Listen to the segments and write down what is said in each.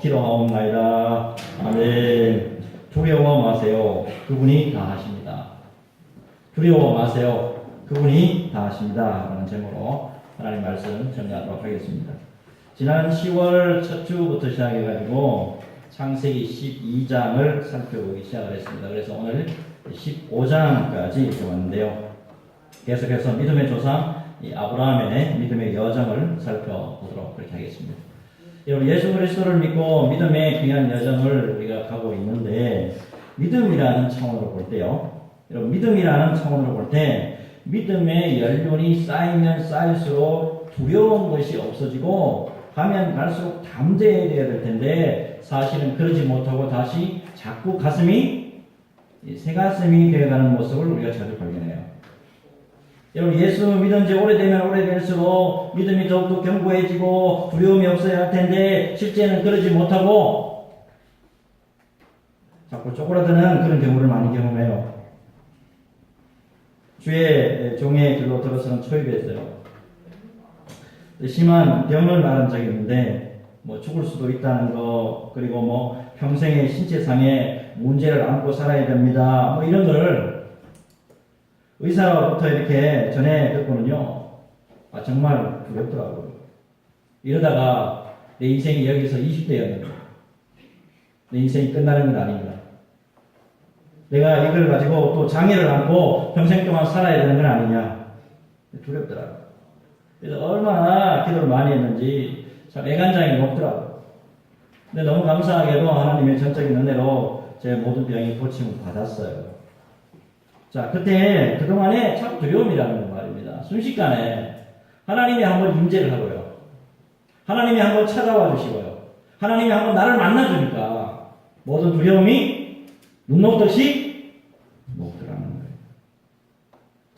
기도하옵나이다. 아멘. 두려워 마세요. 그분이 다 하십니다. 두려워 마세요. 그분이 다 하십니다. 라는 제목으로 하나님 말씀 전개하도록 하겠습니다. 지난 10월 첫 주부터 시작해가지고 창세기 12장을 살펴보기 시작을 했습니다. 그래서 오늘 15장까지 왔는데요. 계속해서 믿음의 조상 아브라함의 믿음의 여정을 살펴보도록 그렇게 하겠습니다. 여러분, 예수 그리스도를 믿고 믿음의 귀한 여정을 우리가 가고 있는데, 믿음이라는 차원으로 볼 때요. 여러분, 믿음이라는 차원으로 볼 때 믿음의 연륜이 쌓이면 쌓일수록 두려운 것이 없어지고 가면 갈수록 담대해야 될 텐데, 사실은 그러지 못하고 다시 자꾸 새가슴이 되어가는 모습을 우리가 자주 발견해요. 여러분, 예수 믿은 지 오래되면 오래될수록 믿음이 더욱더 견고해지고 두려움이 없어야 할 텐데 실제는 그러지 못하고 자꾸 쪼그라드는 그런 경우를 많이 경험해요. 주의 종의 길로 들어서는 초입했어요. 심한 병을 앓은 적이 있는데 죽을 수도 있다는 거, 그리고 평생의 신체상의 문제를 안고 살아야 됩니다. 이런 걸 의사로부터 이렇게 전해 듣고는요, 정말 두렵더라고요. 이러다가 내 인생이 여기서 20대였는데, 내 인생이 끝나는 건 아닙니다. 내가 이걸 가지고 또 장애를 안고 평생 동안 살아야 되는 건 아니냐. 두렵더라고요. 그래서 얼마나 기도를 많이 했는지 참 애간장이 높더라고요. 근데 너무 감사하게도 하나님의 전적인 은혜로 제 모든 병이 고침을 받았어요. 자, 그동안에 참 두려움이라는 말입니다. 순식간에 하나님이 한번 임재를 하고요. 하나님이 한번 찾아와 주시고요. 하나님이 한번 나를 만나주니까 모든 두려움이 눈 녹듯이 녹더라는 거예요.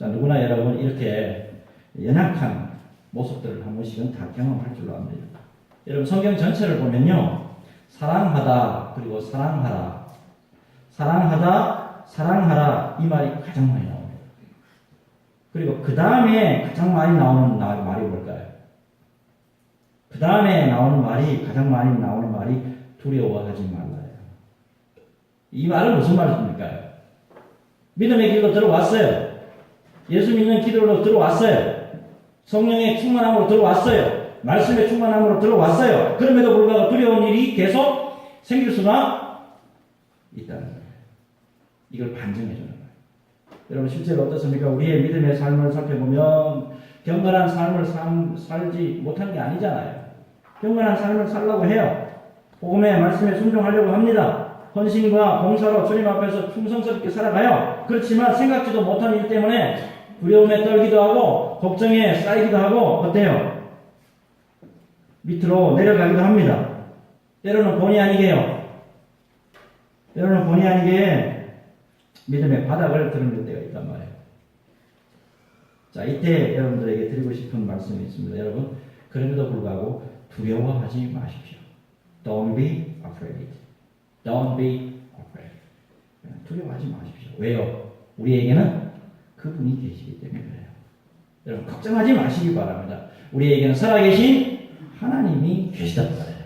자, 누구나 여러분 이렇게 연약한 모습들을 한 번씩은 다 경험할 줄로 압니다. 여러분, 성경 전체를 보면요, 사랑하다, 그리고 사랑하라, 사랑하라, 이 말이 가장 많이 나옵니다. 그리고 그 다음에 가장 많이 나오는 말이 뭘까요? 그 다음에 가장 많이 나오는 말이 두려워하지 말라요. 이 말은 무슨 말입니까? 믿음의 길로 들어왔어요. 예수 믿는 길로 들어왔어요. 성령의 충만함으로 들어왔어요. 말씀의 충만함으로 들어왔어요. 그럼에도 불구하고 두려운 일이 계속 생길 수가 있다는 거예요. 이걸 반증해 주는 거예요. 여러분, 실제로 어떻습니까? 우리의 믿음의 삶을 살펴보면 경건한 삶을 살지 못한 게 아니잖아요. 경건한 삶을 살려고 해요. 복음의 말씀에 순종하려고 합니다. 헌신과 봉사로 주님 앞에서 충성스럽게 살아가요. 그렇지만 생각지도 못한 일 때문에 두려움에 떨기도 하고 걱정에 쌓이기도 하고 어때요? 밑으로 내려가기도 합니다. 때로는 본의 아니게요. 때로는 본의 아니게 믿음의 바닥을 드러낼 때가 있단 말이에요. 자, 이때 여러분들에게 드리고 싶은 말씀이 있습니다. 여러분, 그럼에도 불구하고 두려워하지 마십시오. Don't be afraid. Don't be afraid. 두려워하지 마십시오. 왜요? 우리에게는 그분이 계시기 때문에 그래요. 여러분, 걱정하지 마시기 바랍니다. 우리에게는 살아계신 하나님이 계시단 말이에요.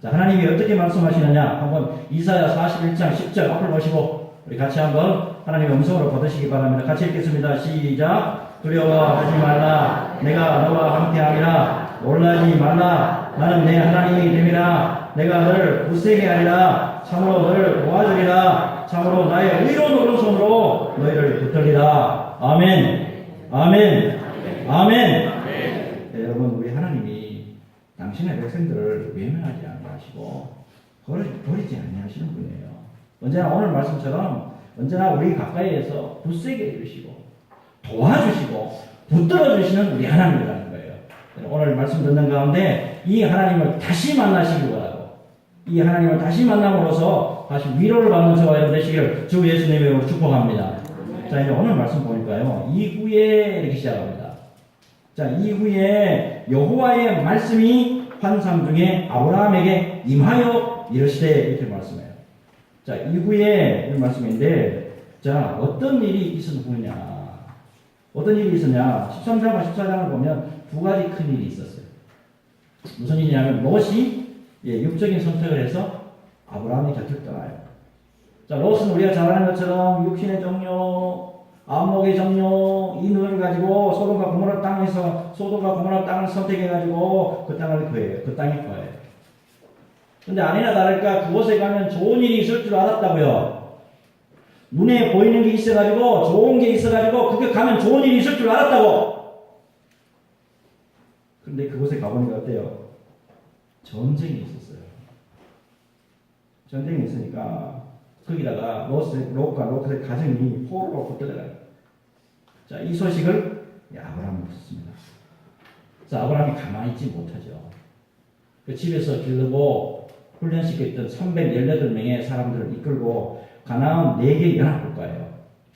자, 하나님이 어떻게 말씀하시느냐? 한번 이사야 41장 10절 앞을 보시고 우리 같이 한번 하나님의 음성으로 받으시기 바랍니다. 같이 읽겠습니다. 시작. 두려워하지 말라. 내가 너와 함께함이라. 놀라지 말라. 나는 내 하나님이 됨이라. 내가 너를 굳세게 하리라. 참으로 너를 도와주리라. 참으로 나의 의로운 오른손으로 너희를 붙들리라. 아멘. 아멘. 아멘. 네, 여러분, 우리 하나님이 당신의 백성들을 외면하지 아니하시고 버리지 아니하시는 분이에요. 언제나 오늘 말씀처럼 언제나 우리 가까이에서 굳세게 해주시고 도와주시고 붙들어 주시는 우리 하나님이라는 거예요. 오늘 말씀 듣는 가운데 이 하나님을 다시 만나시기 바라고, 이 하나님을 다시 만남으로써 다시 위로를 받는 저와 여러분 되시기를 주 예수님의 이름으로 축복합니다. 자, 이제 오늘 말씀 보니까요, 이후에 이렇게 시작합니다. 자, 이후에 여호와의 말씀이 환상 중에 아브라함에게 임하여 이르시되, 이렇게 말씀해요. 자, 이후에 이런 말씀인데, 자, 어떤 일이 있었느냐? 어떤 일이 있었냐? 13장과 14장을 보면 두 가지 큰 일이 있었어요. 무슨 일이냐면, 롯이 육적인 선택을 해서 아브라함의 곁을 떠나요. 자, 롯은 우리가 잘 아는 것처럼 육신의 정욕, 안목의 정욕, 이 눈을 가지고 소돔과 고모라 땅을 선택해가지고 그 땅을 구해요. 그 땅이 구해요. 근데 아니나 다를까 그곳에 가면 좋은 일이 있을 줄 알았다고요. 눈에 보이는 게 있어가지고 좋은 게 있어가지고 그게 가면 좋은 일이 있을 줄 알았다고. 근데 그곳에 가보니까 어때요? 전쟁이 있었어요. 전쟁이 있으니까 거기다가 롯과 롯의 가정이 포로로 붙들려가요. 자, 이 소식을 아브라함이 듣습니다. 자, 아브라함이 가만히 있지 못하죠. 그 집에서 기르고 훈련시켰던 318명의 사람들을 이끌고 가나안 4개 연합국가예요.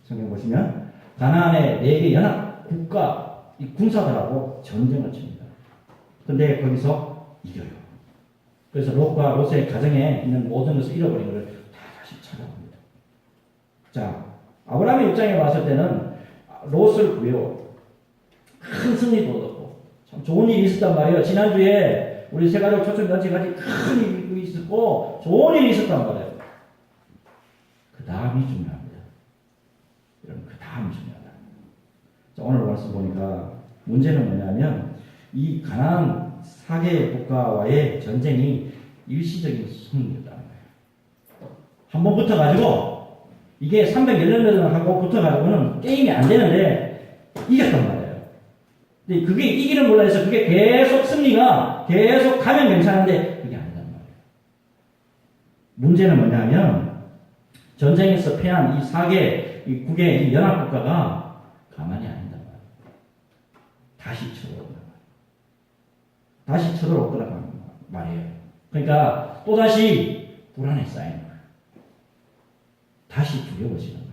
성경 보시면 가나안의 4개 연합국가 이 군사들하고 전쟁을 칩니다. 근데 거기서 이겨요. 그래서 롯과 롯의 가정에 있는 모든 것을 잃어버린 것을 다 다시 찾아옵니다. 자, 아브라함의 입장에 봤을 때는 롯을 구해요. 큰 승리도 얻었고 참 좋은 일이 있었단 말이에요. 지난주에 우리 세가족 초청단체까지 큰 일이 있었고 좋은 일이 있었단 말이에요. 그 다음이 중요합니다. 여러분, 그 다음이 중요하다. 자, 오늘 말씀 보니까 문제는 뭐냐면 이 가나안 4개 국가와의 전쟁이 일시적인 승리였다는 거예요. 한번 붙어가지고 이게 318명하고 붙어가지고는 게임이 안 되는데 이겼단 말이에요. 근데 그게 이기는 몰라 해서 그게 계속 승리가 계속 가면 괜찮은데 그게 아니단 말이에요. 문제는 뭐냐면 전쟁에서 패한 이 4개, 이 9개 이 연합국가가 가만히 안 있단 말이에요. 다시 쳐들어온단 말이에요. 다시 쳐들어올 거란 말이에요. 그러니까 또다시 불안에 쌓이는 거예요. 다시 두려워지는 거예요.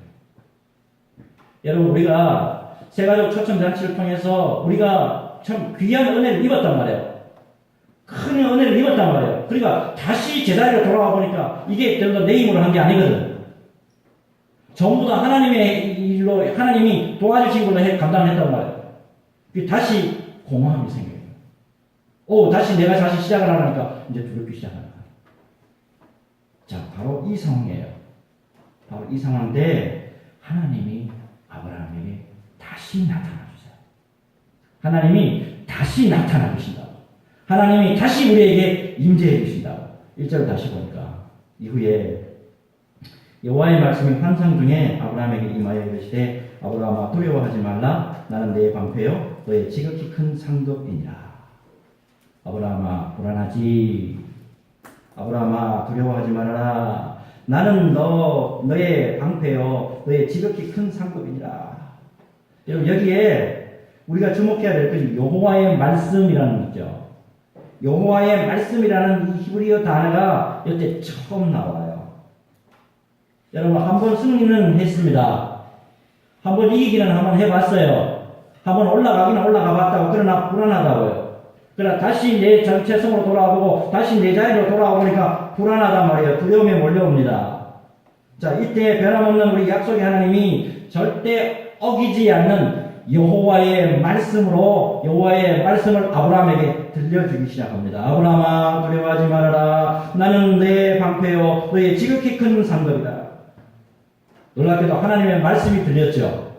여러분, 우리가 세가족 초청잔치를 통해서 우리가 참 귀한 은혜를 입었단 말이에요. 큰 은혜를 입었단 말이에요. 그러니까 다시 제자리로 돌아와 보니까 이게 내 힘으로 한 게 아니거든. 전부 다 하나님의 일로 하나님이 도와주신 걸로 감당을 했단 말이에요. 다시 공허함이 생겨요. 다시 내가 다시 시작을 하니까 이제 두렵기 시작하는 거예요. 자, 바로 이 상황이에요. 바로 이 상황인데 하나님이 아브라함에게 다시 나타나 주세요. 하나님이 다시 나타나 주신다고. 하나님이 다시 우리에게 임재해 주신다고. 1절 다시 보니까 이후에 여호와의 말씀이 환상 중에 아브라함에게 임하여 이르시되 아브라함아 두려워하지 말라. 나는 내 방패요 너의 지극히 큰 상급이니라. 아브라함아 불안하지. 아브라함아 두려워하지 말아라. 나는 너의 방패요 너의 지극히 큰 상급이니라. 여러분, 여기에 우리가 주목해야 될 것이 여호와의 말씀이라는 거죠. 여호와의 말씀이라는 이 히브리어 단어가 이때 처음 나와요. 여러분, 한번 승리는 했습니다. 한번 이기기는 한번 해봤어요. 한번 올라가기는 올라가 봤다고. 그러나 불안하다고요. 그러나 다시 내 정체성으로 돌아오고 다시 내 자리로 돌아와 보니까 불안하단 말이에요. 두려움에 몰려옵니다. 자, 이때 변함없는 우리 약속의 하나님이 절대 어기지 않는 여호와의 말씀으로 여호와의 말씀을 아브라함에게 들려주기 시작합니다. 아브라함아 두려워하지 말아라. 나는 내 방패요 너의 지극히 큰 상급이다. 놀랍게도 하나님의 말씀이 들렸죠.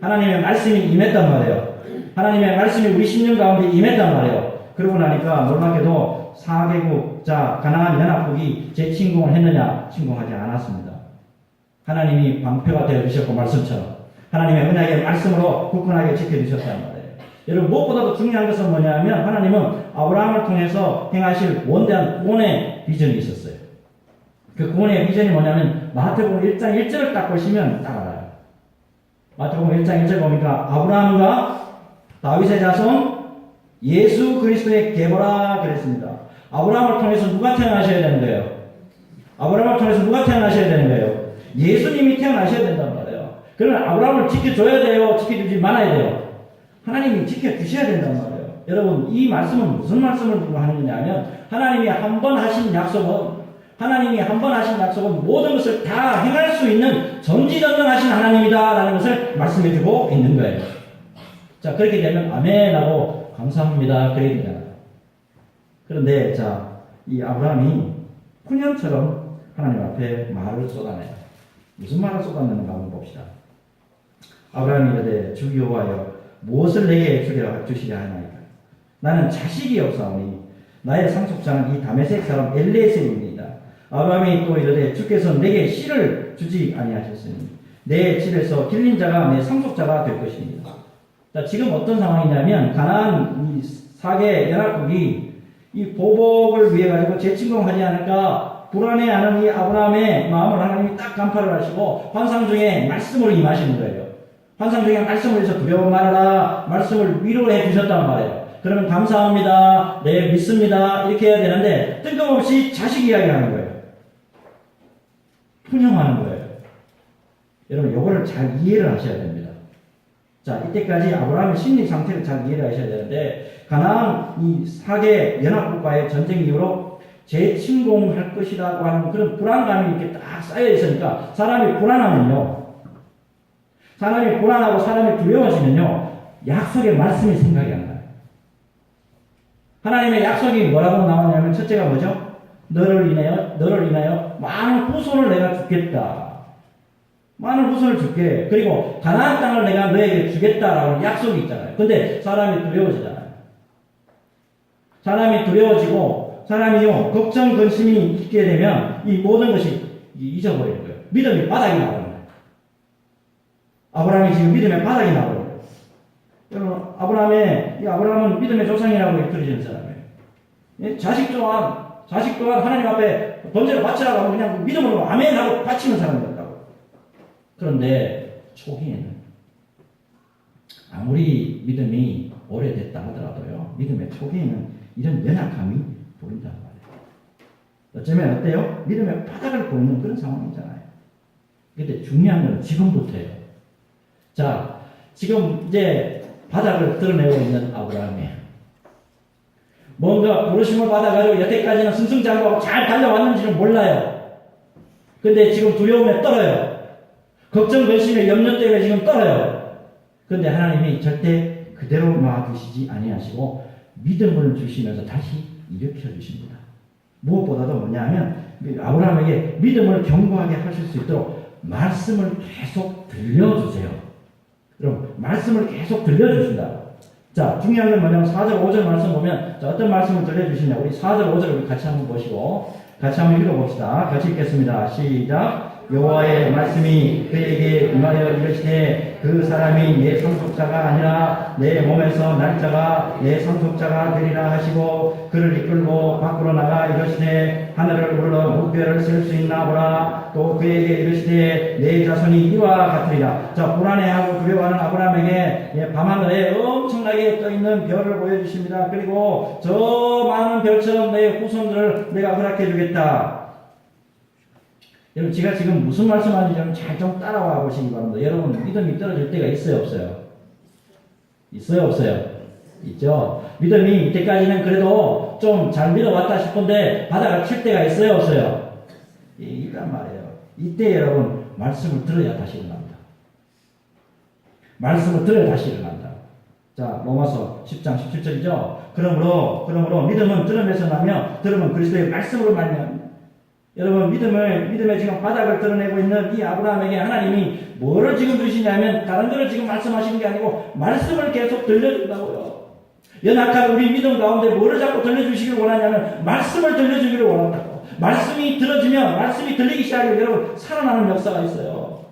하나님의 말씀이 임했단 말이에요. 하나님의 말씀이 우리 심령 가운데 임했단 말이에요. 그러고 나니까 놀랍게도 4개국, 가나안 연합국이 재침공을 했느냐? 침공하지 않았습니다. 하나님이 방패가 되어주셨고 말씀처럼 하나님의 언약의 말씀으로 굳건하게 지켜주셨단 말이에요. 여러분, 무엇보다도 중요한 것은 뭐냐면 하나님은 아브라함을 통해서 행하실 원대한 구원의 비전이 있었어요. 그 구원의 비전이 뭐냐면 마태복음 1장 1절을 딱 보시면 딱 알아요. 마태복음 1장 1절 보니까 아브라함과 다윗의 자손 예수 그리스도의 계보라 그랬습니다. 아브라함을 통해서 누가 태어나셔야 되는 거예요? 아브라함을 통해서 누가 태어나셔야 되는 거예요? 예수님이 태어나셔야 된단 말이에요. 그러면 아브라함을 지켜줘야 돼요? 지켜주지 말아야 돼요? 하나님이 지켜주셔야 된단 말이에요. 여러분, 이 말씀은 무슨 말씀을 두고 하는 거냐면 하나님이 한 번 하신 약속은 모든 것을 다 행할 수 있는 전지전능하신 하나님이다라는 것을 말씀해주고 있는 거예요. 자, 그렇게 되면 아멘 하고 감사합니다 그래야 되잖아요. 그런데 이 아브라함이 푸념처럼 하나님 앞에 말을 쏟아내요. 무슨 말을 쏟아내는가 한번 봅시다. 아브라함이 이르되 주 여호와여 무엇을 내게 주시려 하나이까. 나는 자식이 없사오니 나의 상속자는 이 다메섹 사람 엘리에셀입니다. 아브라함이 또 이르되 주께서 내게 씨를 주지 아니하셨으니 내 집에서 길린 자가 내 상속자가 될 것입니다. 자, 지금 어떤 상황이냐면 가나안 이 사개 연합국이 이 보복을 위해 가지고 재침공하지 않을까 불안해하는 이 아브라함의 마음을 하나님이 딱 간파를 하시고 환상 중에 말씀으로 임하시는 거예요. 환상 중에 말씀을 해서 두려워 말아라 말씀을 위로해 주셨단 말이에요. 그러면 감사합니다. 네, 믿습니다. 이렇게 해야 되는데 뜬금없이 자식 이야기하는 거예요. 푸념하는 거예요. 여러분 요거를 잘 이해를 하셔야 됩니다. 자, 이때까지 아브라함의 심리 상태를 잘 이해를 하셔야 되는데 가나안 이 사개 연합국과의 전쟁 이후로 재침공할 것이라고 하는 그런 불안감이 이렇게 딱 쌓여 있으니까 사람이 불안하면요. 사람이 불안하고 사람이 두려워지면요. 약속의 말씀이 생각이 안 나요. 하나님의 약속이 뭐라고 나오냐면 첫째가 뭐죠? 너를 인하여 많은 후손을 내가 주겠다. 많은 후손을 줄게. 그리고 가나안 땅을 내가 너에게 주겠다라는 약속이 있잖아요. 근데 사람이 두려워지잖아요. 사람이 두려워지고 사람이요 걱정 근심이 있게 되면 이 모든 것이 잊어버리는 거예요. 믿음이 바닥이 나오는 거예요. 아브라함이 지금 믿음의 바닥이 나오는 거예요. 여러분 아브라함은 믿음의 조상이라고 들으시는 사람이에요. 자식 또한 하나님 앞에 번제를 바치라고 하면 그냥 믿음으로 아멘 하고 바치는 사람이었다고. 그런데 초기에는 아무리 믿음이 오래됐다 하더라도요. 믿음의 초기에는 이런 연약함이 보인단 말이에요. 어쩌면 어때요? 믿음의 바닥을 보이는 그런 상황이잖아요. 근데 중요한 건 지금부터예요. 자, 지금 이제 바닥을 드러내고 있는 아브라함이에요. 뭔가 부르심을 받아가지고 여태까지는 승승장구하고 잘 달려왔는지는 몰라요. 근데 지금 두려움에 떨어요. 걱정, 근심에 염려 때문에 지금 떨어요. 근데 하나님이 절대 그대로 놔두시지 아니하시고 믿음을 주시면서 다시 일으켜 주십니다. 무엇보다도 뭐냐면 아브라함에게 믿음을 견고하게 하실 수 있도록 말씀을 계속 들려주세요. 여러분 말씀을 계속 들려주신다. 자, 중요한 건 뭐냐면 4절 5절 말씀 보면 자, 어떤 말씀을 들려주시냐. 우리 4절 5절을 우리 같이 한번 보시고 같이 한번 읽어봅시다. 같이 읽겠습니다. 시작. 여호와의 말씀이 그에게 임하여 이르시되 그 사람이 내 상속자가 아니라 내 몸에서 날 자가 내 상속자가 되리라 하시고 그를 이끌고 밖으로 나가 이르시되 하늘을 우러러 무뼈를 쓸 수 있나 보라. 또 그에게 이르시되 내 자손이 이와 같으리라. 자, 불안해하고 두려워하는 아브라함에게 밤하늘에 엄청나게 떠있는 별을 보여주십니다. 그리고 저 많은 별처럼 내 후손들을 내가 허락해 주겠다. 여러분 제가 지금 무슨 말씀하는지 잘 좀 따라와 보시기 바랍니다. 여러분 믿음이 떨어질 때가 있어요 없어요? 있어요 없어요? 있죠. 믿음이 이때까지는 그래도 좀 잘 믿어왔다 싶은데 바닥을 칠 때가 있어요 없어요? 있단 말이에요. 이때 여러분 말씀을 들어야 다시 일어납니다. 말씀을 들어야 다시 일어난다. 자, 로마서 10장 17절이죠. 그러므로 믿음은 들음에서 나며 들음은 그리스도의 말씀으로 말미암습니다. 여러분 믿음의 지금 바닥을 드러내고 있는 이 아브라함에게 하나님이 뭐를 지금 주시냐면 다른 거를 지금 말씀하시는 게 아니고 말씀을 계속 들려준다고요. 연약한 우리 믿음 가운데 뭐를 자꾸 들려주시길 원하냐면 말씀을 들려주기를 원한다고. 말씀이 들어주면 말씀이 들리기 시작하면 여러분 살아나는 역사가 있어요.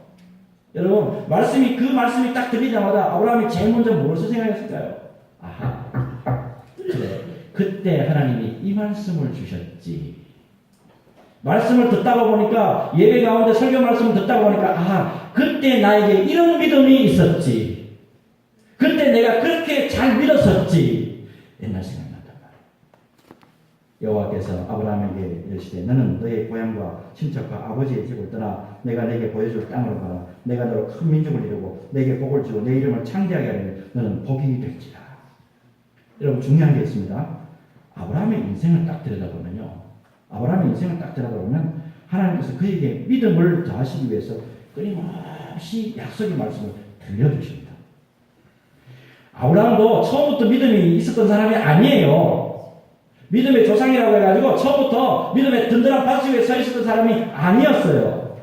여러분 그 말씀이 딱 들리자마자 아브라함이 제일 먼저 무엇을 생각했을까요? 아하, 그래, 그때 하나님이 이 말씀을 주셨지. 말씀을 듣다가 보니까 예배 가운데 설교 말씀을 듣다가 보니까 그때 나에게 이런 믿음이 있었지. 그때 내가 그렇게 잘 믿었었지. 옛날 생각난단 말이에요. 여호와께서 아브라함에게 이르시되 너는 너의 고향과 친척과 아버지의 집을 떠나 내가 내게 보여줄 땅으로 가라. 내가 너로 큰 민족을 이루고 내게 복을 주고 내 이름을 창대하게 하리니 너는 복이 될지라. 여러분 중요한 게 있습니다. 아브라함의 인생을 딱 들여다보면요. 아브라함의 인생을 딱 들여다보면 하나님께서 그에게 믿음을 더하시기 위해서 끊임없이 약속의 말씀을 들려주십니다. 아브라함도 처음부터 믿음이 있었던 사람이 아니에요. 믿음의 조상이라고 해가지고 처음부터 믿음의 든든한 바지 위에 서 있었던 사람이 아니었어요.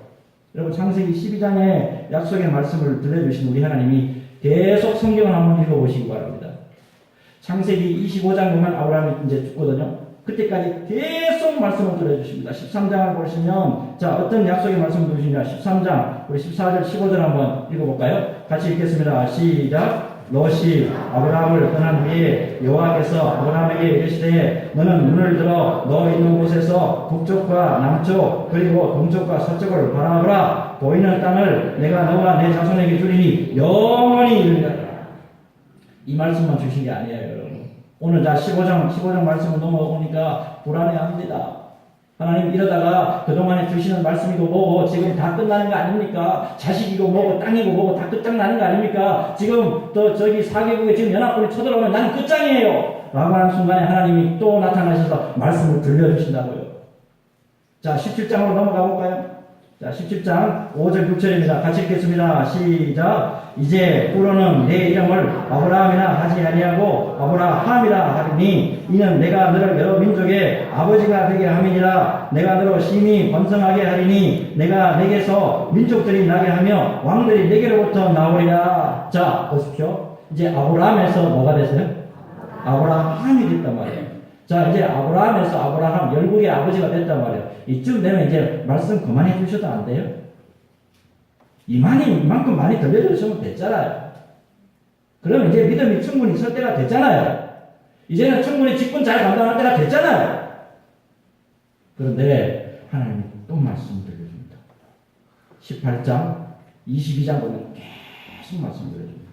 여러분 창세기 12장의 약속의 말씀을 들려주신 우리 하나님이 계속 성경을 한번 읽어보시기 바랍니다. 창세기 25장 보면 아브라함이 이제 죽거든요. 그때까지 계속 말씀을 들려주십니다. 13장을 보시면 자 어떤 약속의 말씀을 들으시냐 13장 우리 14절 15절 한번 읽어볼까요? 같이 읽겠습니다. 시작. 롯이 아브라함을 떠난 후에 여호와께서 아브라함에게 이르시되 너는 눈을 들어 너 있는 곳에서 북쪽과 남쪽 그리고 동쪽과 서쪽을 바라보라. 보이는 땅을 내가 너와 내 자손에게 주리니 영원히 이르리라. 이 말씀만 주신 게 아니에요, 여러분. 오늘 자 15장 말씀을 넘어오니까 불안해합니다. 하나님 이러다가 그동안에 주시는 말씀이고 뭐고 지금 다 끝나는 거 아닙니까? 자식이고 뭐고 땅이고 뭐고 다 끝장나는 거 아닙니까? 지금 또 저기 4개국에 지금 연합군이 쳐들어오면 나는 끝장이에요. 라고 하는 순간에 하나님이 또 나타나셔서 말씀을 들려주신다고요. 자 17장으로 넘어가 볼까요? 자 17장 5절 6절입니다. 같이 읽겠습니다. 시작. 이제 후로는 내 이름을 아브라함이나 하지 아니하고 아브라함이라 하리니 이는 내가 너를 여러 민족의 아버지가 되게 함이니라. 내가 너로 심히 번성하게 하리니 내가 내게서 민족들이 나게 하며 왕들이 내게로부터 나오리라. 자 보십시오. 이제 아브라함에서 뭐가 됐어요? 아브라함이 됐단 말이에요. 자 이제 아브라함에서 아브라함 열국의 아버지가 됐단 말이에요. 이쯤 되면 이제 말씀 그만해 주셔도 안 돼요? 이만큼 많이 들려주시면 됐잖아요. 그러면 이제 믿음이 충분히 설 때가 됐잖아요. 이제는 충분히 직분 잘 감당할 때가 됐잖아요. 그런데 하나님이 또 말씀 들려줍니다. 18장 22장 보면 계속 말씀 들려줍니다.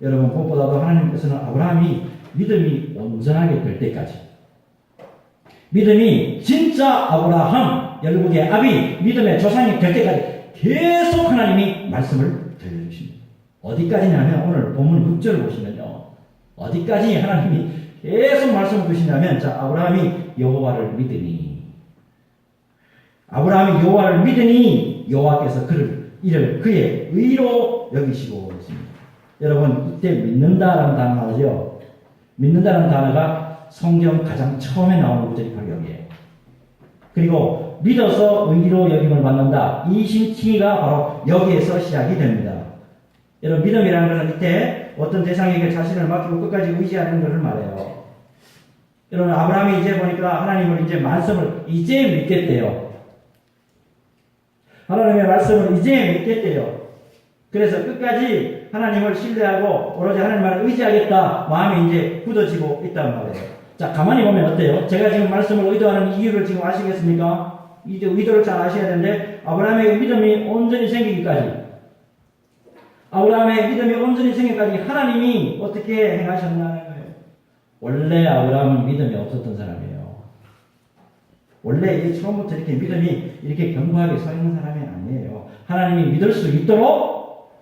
여러분 무엇보다도 하나님께서는 아브라함이 믿음이 온전하게 될 때까지 믿음이 진짜 아브라함 열국의 아비 믿음의 조상이 될 때까지 계속 하나님이 말씀을 들려주십니다. 어디까지냐면 오늘 본문 6절을 보시면요. 어디까지 하나님이 계속 말씀을 주시냐면 자 아브라함이 여호와를 믿으니 여호와께서 이를 그의 의로 여기시고 있습니다. 여러분 이때 믿는다라는 단어 나오죠. 믿는다는 단어가 성경 가장 처음에 나오는 구절이 바로 여기에요. 그리고 믿어서 의로 여김을 받는다. 이 심칭이가 바로 여기에서 시작이 됩니다. 여러분 믿음이라는 것은 이때 어떤 대상에게 자신을 맡기고 끝까지 의지하는 것을 말해요. 여러분 아브라함이 이제 보니까 하나님을 이제 말씀을 이제 믿겠대요. 하나님의 말씀을 이제 믿겠대요. 그래서 끝까지 하나님을 신뢰하고 오로지 하나님만을 의지하겠다 마음이 이제 굳어지고 있단 말이에요. 자 가만히 보면 어때요? 제가 지금 말씀을 의도하는 이유를 지금 아시겠습니까? 이제 의도를 잘 아셔야 되는데 아브라함의 믿음이 온전히 생기기까지 하나님이 어떻게 행하셨나는 거예요. 원래 아브라함은 믿음이 없었던 사람이에요. 원래 처음부터 이렇게 믿음이 이렇게 견고하게 서 있는 사람이 아니에요. 하나님이 믿을 수 있도록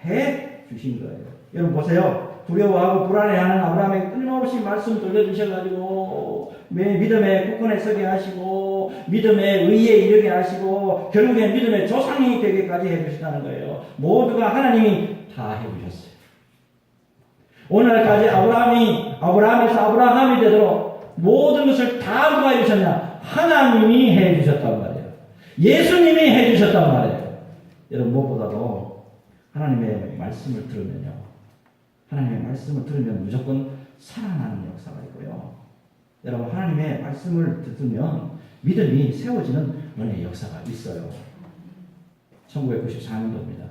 해 주신 거예요. 여러분 보세요. 두려워하고 불안해하는 아브라함에게 끊임없이 말씀 돌려주셔가지고 믿음의 국권에 서게 하시고 믿음의 의에 이르게 하시고 결국엔 믿음의 조상이 되기까지 해주시다는 거예요. 모두가 하나님이 다 해주셨어요. 오늘까지 아브라함에서 아브라함이 되도록 모든 것을 다 누가 해주셨냐? 하나님이 해주셨단 말이에요. 예수님이 해주셨단 말이에요. 여러분 무엇보다도 하나님의 말씀을 들으면요. 하나님의 말씀을 들으면 무조건 살아나는 역사가 있고요. 여러분 하나님의 말씀을 듣으면 믿음이 세워지는 은혜의 역사가 있어요. 1994년도입니다.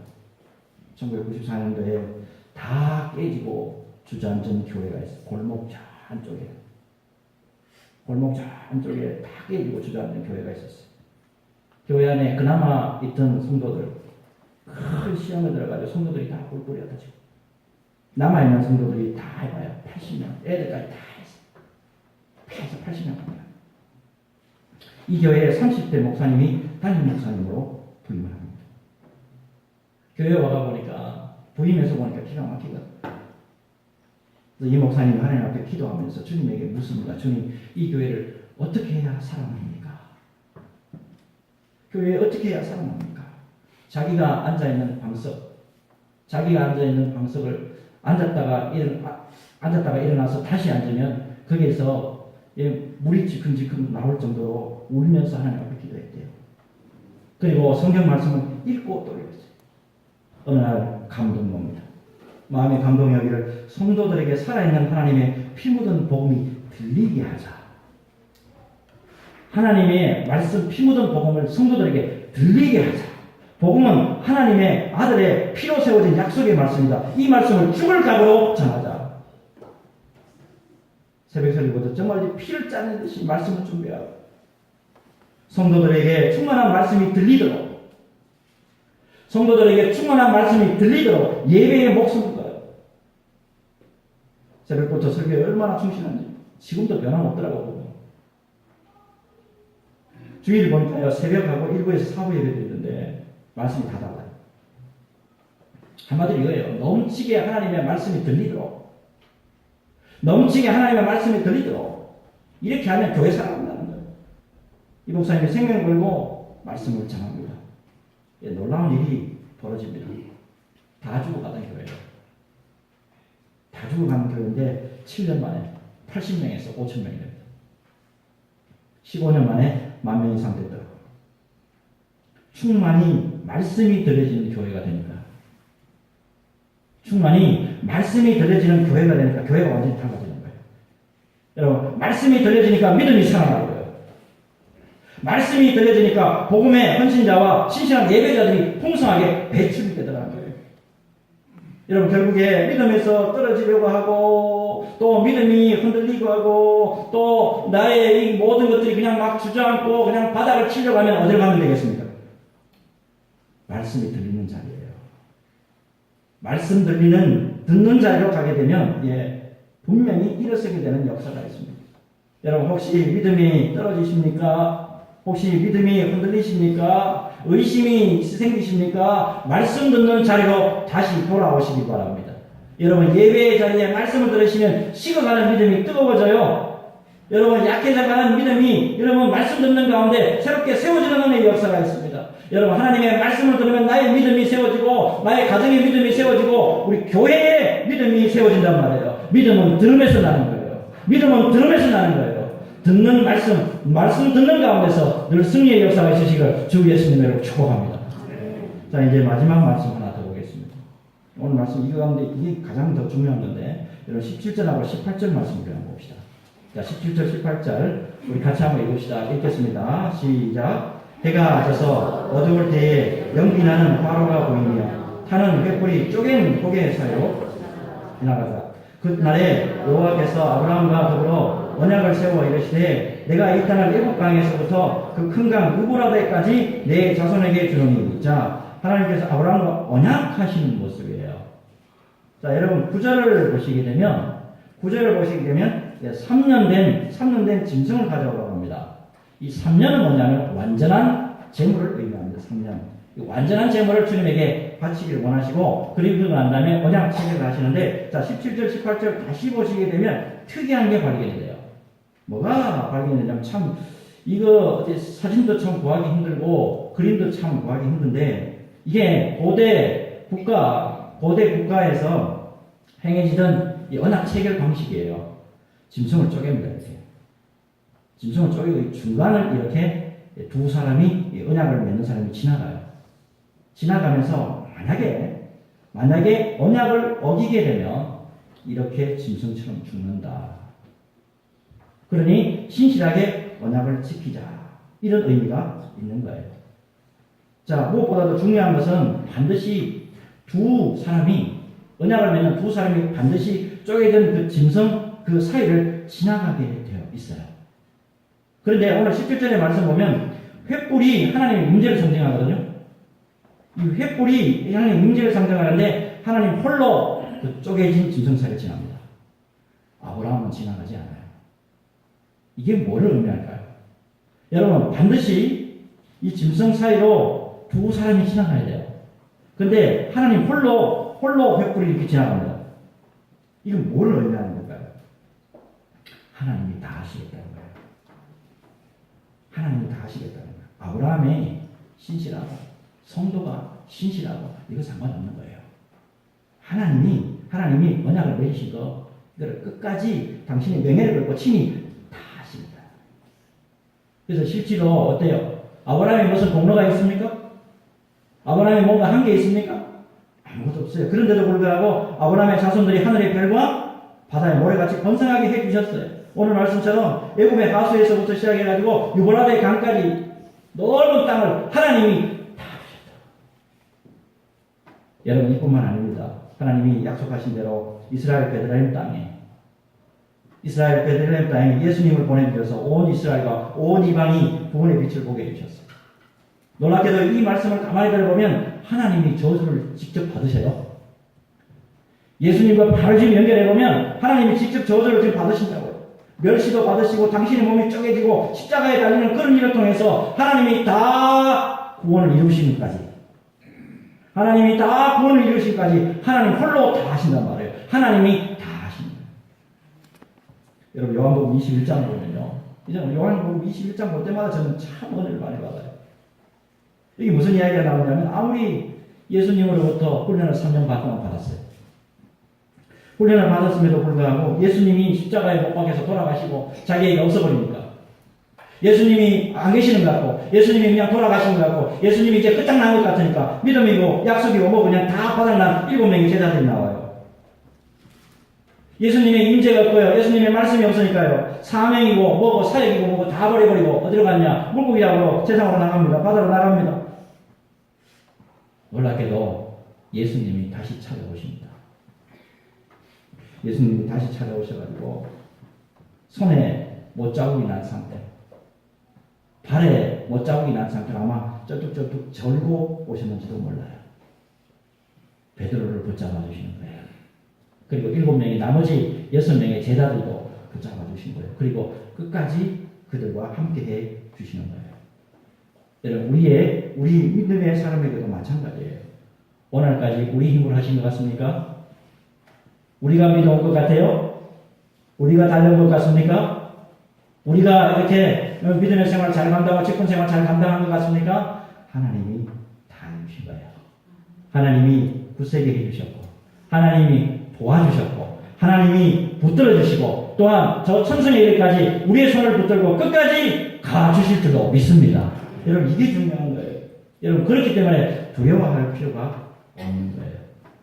1994년도에 다 깨지고 주저앉은 교회가 있어요. 골목 저 안쪽에 다 깨지고 주저앉은 교회가 있었어요. 교회 안에 그나마 있던 성도들 큰 시험에 들어가지고 성도들이 다 뿔뿔이 흩어지고 남아있는 성도들이 다 해봐요. 80명 애들까지 다 해서 80명입니다. 이 교회에 30대 목사님이 담임 목사님으로 부임을 합니다. 교회 와가 보니까 부임해서 보니까 기가 막히거든요. 이 목사님 하나님 앞에 기도하면서 주님에게 묻습니다. 주님, 이 교회를 어떻게 해야 살아납니까? 교회에 어떻게 해야 살아납니까? 자기가 앉아있는 방석을 앉았다가 일어나서 다시 앉으면 거기에서 물이 지금지금 나올 정도로 울면서 하나님 앞에 기도했대요. 그리고 성경 말씀을 읽고 또 읽었어요. 어느 날 감동입니다. 마음의 감동이 여기를 성도들에게 살아있는 하나님의 피 묻은 복음이 들리게 하자. 하나님의 말씀 피 묻은 복음을 성도들에게 들리게 하자. 복음은 하나님의 아들의 피로 세워진 약속의 말씀이다. 이 말씀을 죽을 각오로 전하자. 새벽 설교도 정말 피를 짜는 듯이 말씀을 준비하고 성도들에게 충만한 말씀이 들리도록 성도들에게 충만한 말씀이 들리도록 예배의 목숨을 걸어요. 새벽부터 설교에 얼마나 충실한지 지금도 변함없더라고요. 주일 보니까요, 새벽하고 1부에서 4부 예배도 있는데 말씀이 다 달라요. 한마디로 이거예요. 넘치게 하나님의 말씀이 들리도록 넘치게 하나님의 말씀이 들리도록 이렇게 하면 교회 살아간다는 거예요. 이 목사님이 생명 걸고 말씀을 전합니다. 놀라운 일이 벌어집니다. 다 죽어가던 교회예요. 다 죽어가는 교회인데 7년 만에 80명에서 5,000명이 됩니다. 15년 만에 10,000명 이상 됐더라고요. 충만히 말씀이 들려지는 교회가 되니까 충만히 말씀이 들려지는 교회가 되니까 교회가 완전히 달라지는 거예요. 여러분, 말씀이 들려지니까 믿음이 살아나는 거예요. 말씀이 들려지니까 복음의 헌신자와 신실한 예배자들이 풍성하게 배출이 되더라는 거예요. 여러분, 결국에 믿음에서 떨어지려고 하고 또 믿음이 흔들리고 하고 또 나의 이 모든 것들이 그냥 막 주저앉고 그냥 바닥을 치려고 하면 어디로 가면 되겠습니까? 말씀이 들리는 자리예요. 말씀 듣는 자리로 가게 되면 분명히 일어서게 되는 역사가 있습니다. 여러분, 혹시 믿음이 떨어지십니까? 혹시 믿음이 흔들리십니까? 의심이 생기십니까? 말씀 듣는 자리로 다시 돌아오시기 바랍니다. 여러분, 예배의 자리에 말씀을 들으시면 식어가는 믿음이 뜨거워져요. 여러분, 약해져가는 믿음이 여러분 말씀 듣는 가운데 새롭게 세워지는 은혜의 역사가 있습니다. 여러분, 하나님의 말씀을 들으면 나의 믿음이 세워지고 나의 가정의 믿음이 세워지고 우리 교회의 믿음이 세워진단 말이에요. 믿음은 들음에서 나는 거예요. 믿음은 들음에서 나는 거예요. 듣는 말씀 듣는 가운데서 늘 승리의 역사가 있으시길 주 예수님으로 축복합니다. 자, 이제 마지막 말씀 하나 더 보겠습니다. 오늘 말씀 이거 가운데 이게 가장 더 중요한 건데 여러분 17절하고 18절 말씀을 한번 봅시다. 자, 17절 18절 우리 같이 한번 읽읍시다. 읽겠습니다. 시작. 해가 져서 어두울 때에 연기나는 화로가 보이며 타는 횃불이 쪼갠 고개 사이로 지나가다. 그날에 여호와께서 아브라함과 더불어 언약을 세워 이르시되 내가 이 땅을 일곱 강에서부터 그 큰 강 유브라데까지 내 자손에게 주노니. 자, 하나님께서 아브라함과 언약하시는 모습이에요. 자, 여러분 9절을 보시게 되면 3년 된 짐승을 가져오라고 합니다. 이 3년은 뭐냐면 완전한 재물을 의미합니다. 3년. 완전한 재물을 주님에게 바치기를 원하시고 그리고 난 다음에 언약 체결을 하시는데 자 17절 18절 다시 보시게 되면 특이한 게 발견이 돼요. 뭐가 발견이 되냐면 참 이거 사진도 참 구하기 힘들고 그림도 참 구하기 힘든데 이게 고대 국가에서 행해지던 이 언약 체결 방식이에요. 짐승을 쪼갭니다. 이렇게. 짐승을 쪼개고 중간을 이렇게 두 사람이 언약을 맺는 사람이 지나가요. 지나가면서 만약에 언약을 어기게 되면 이렇게 짐승처럼 죽는다. 그러니 신실하게 언약을 지키자. 이런 의미가 있는 거예요. 자, 무엇보다도 중요한 것은 반드시 두 사람이 언약을 맺는 두 사람이 반드시 쪼개진 그 짐승 그 사이를 지나가게 되어 있어요. 그런데 오늘 17절의 말씀 보면 횃불이 하나님의 임재를 상징하거든요. 이 횃불이 하나님의 임재를 상징하는데 하나님 홀로 그 쪼개진 짐승 사이를 지납니다. 아브라함은 지나가지 않아요. 이게 뭐를 의미할까요? 여러분, 반드시 이 짐승 사이로 두 사람이 지나가야 돼요. 근데 하나님 홀로 횃불이 이렇게 지나갑니다. 이건 뭐를 의미하는 걸까요? 하나님이 다 하시겠다는 거예요. 하나님이 다 하시겠다는 거예요. 아브라함이 신실하고 성도가 신실하고 이거 상관없는 거예요. 하나님이 언약을 맺으신 거 이걸 끝까지 당신의 명예를 걸고 친히 다 하십니다. 그래서 실제로 어때요? 아브라함이 무슨 공로가 있습니까? 아브라함이 뭔가 한 게 있습니까? 아무것도 없어요. 그런데도 불구하고 아브라함의 자손들이 하늘의 별과 바다의 모래같이 번성하게 해주셨어요. 오늘 말씀처럼 애굽의 하수에서부터 시작해가지고 유브라데 강까지 넓은 땅을 하나님이 다 주셨다. 여러분 이뿐만 아닙니다. 하나님이 약속하신 대로 이스라엘 베들레헴 땅에 예수님을 보내주셔서 온 이스라엘과 온 이방이 구원의 빛을 보게 해주셨어요. 놀랍게도 이 말씀을 가만히 들어보면 하나님이 저주를 직접 받으셔요. 예수님과 바로 지금 연결해보면 하나님이 직접 저주를 지금 받으신다고요. 멸시도 받으시고 당신의 몸이 쪼개지고 십자가에 달리는 그런 일을 통해서 하나님이 다 구원을 이루시기까지 하나님이 다 구원을 이루시기까지 하나님 홀로 다 하신단 말이에요. 하나님이 다 하십니다. 여러분 요한복음 21장 보면요. 이제 요한복음 21장 볼 때마다 저는 참 은혜를 많이 받아요. 이게 무슨 이야기가 나오냐면 아무리 예수님으로부터 훈련을 3년 반 동안 받았어요. 훈련을 받았음에도 불구하고 예수님이 십자가에 못 박혀서 돌아가시고 자기에게 없어버리니까 예수님이 안 계시는 것 같고 예수님이 그냥 돌아가신 것 같고 예수님이 이제 끝장난 것 같으니까 믿음이고 약속이고 뭐 그냥 다 바닥난 7명의 제자들이 나와요. 예수님의 임재가 없고요. 예수님의 말씀이 없으니까요. 사명이고 뭐고 사역이고 뭐고 다 버려버리고 어디로 갔냐. 물고기 잡으러 세상으로 나갑니다. 바다로 나갑니다. 놀랍게도 예수님이 다시 찾아오십니다. 예수님이 다시 찾아오셔가지고 손에 못자국이 난 상태, 발에 못자국이 난 상태로 아마 쩌뚝쩌뚝 절고 오셨는지도 몰라요. 베드로를 붙잡아 주시는 거예요. 그리고 7명의 나머지 6명의 제자들도 붙잡아 주신 거예요. 그리고 끝까지 그들과 함께 해 주시는 거예요. 여러분 우리 믿음의 사람에게도 마찬가지예요. 오늘까지 우리 힘으로 하신 것 같습니까? 우리가 믿어온 것 같아요? 우리가 달려온 것 같습니까? 우리가 이렇게 믿음의 생활 잘 감당하고 직분 생활 잘 감당한 것 같습니까? 하나님이 다 해주신 거예요. 하나님이 굳세게 해주셨고 하나님이 도와주셨고 하나님이 붙들어 주시고 또한 저 천성의 일까지 우리의 손을 붙들고 끝까지 가주실 줄로 믿습니다. 여러분 이게 중요한 거예요. 여러분 그렇기 때문에 두려워할 필요가 없는 거예요.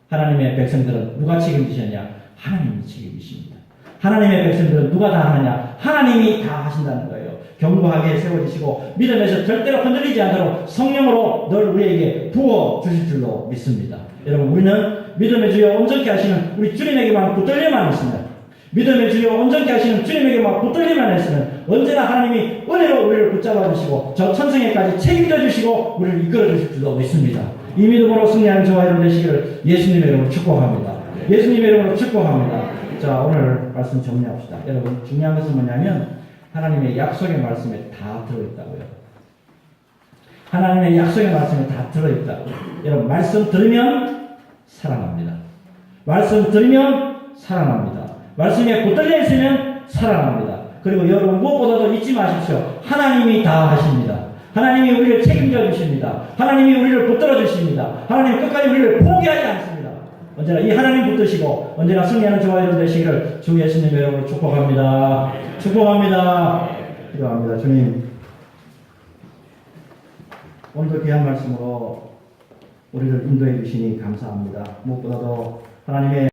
하나님의 백성들은 누가 책임지셨냐? 하나님이 책임지십니다. 하나님의 백성들은 누가 다 하느냐? 하나님이 다 하신다는 거예요. 견고하게 세워지시고 믿음에서 절대로 흔들리지 않도록 성령으로 늘 우리에게 부어주실 줄로 믿습니다. 여러분 우리는 믿음의 주여 온전케 하시는 우리 주님에게만 붙들려만 있으면 믿음의 주여 온전케 하시는 주님에게만 붙들리만 했으면 언제나 하나님이 은혜로 우리를 붙잡아 주시고 저 천성에까지 책임져 주시고 우리를 이끌어 주실 줄로 믿습니다. 이 믿음으로 승리하는 저와 여러분 되시기를 예수님의 이름으로 축복합니다. 예수님의 이름으로 축복합니다. 자 오늘 말씀 정리합시다. 여러분 중요한 것은 뭐냐면 하나님의 약속의 말씀에 다 들어있다고요. 하나님의 약속의 말씀에 다 들어있다고. 여러분 말씀 들으면 살아납니다. 말씀 들으면 살아납니다. 말씀에 붙들려 있으면 살아납니다. 그리고 여러분 무엇보다도 잊지 마십시오. 하나님이 다 하십니다. 하나님이 우리를 책임져 주십니다. 하나님이 우리를 붙들어 주십니다. 하나님 끝까지 우리를 포기하지 않습니다. 언제나 이 하나님 붙드시고 언제나 승리하는 저와 여러분 되시기를 주 예수님의 이름으로 축복합니다. 축복합니다. 기도합니다. 주님 오늘도 귀한 말씀으로 우리를 인도해 주시니 감사합니다. 무엇보다도 하나님의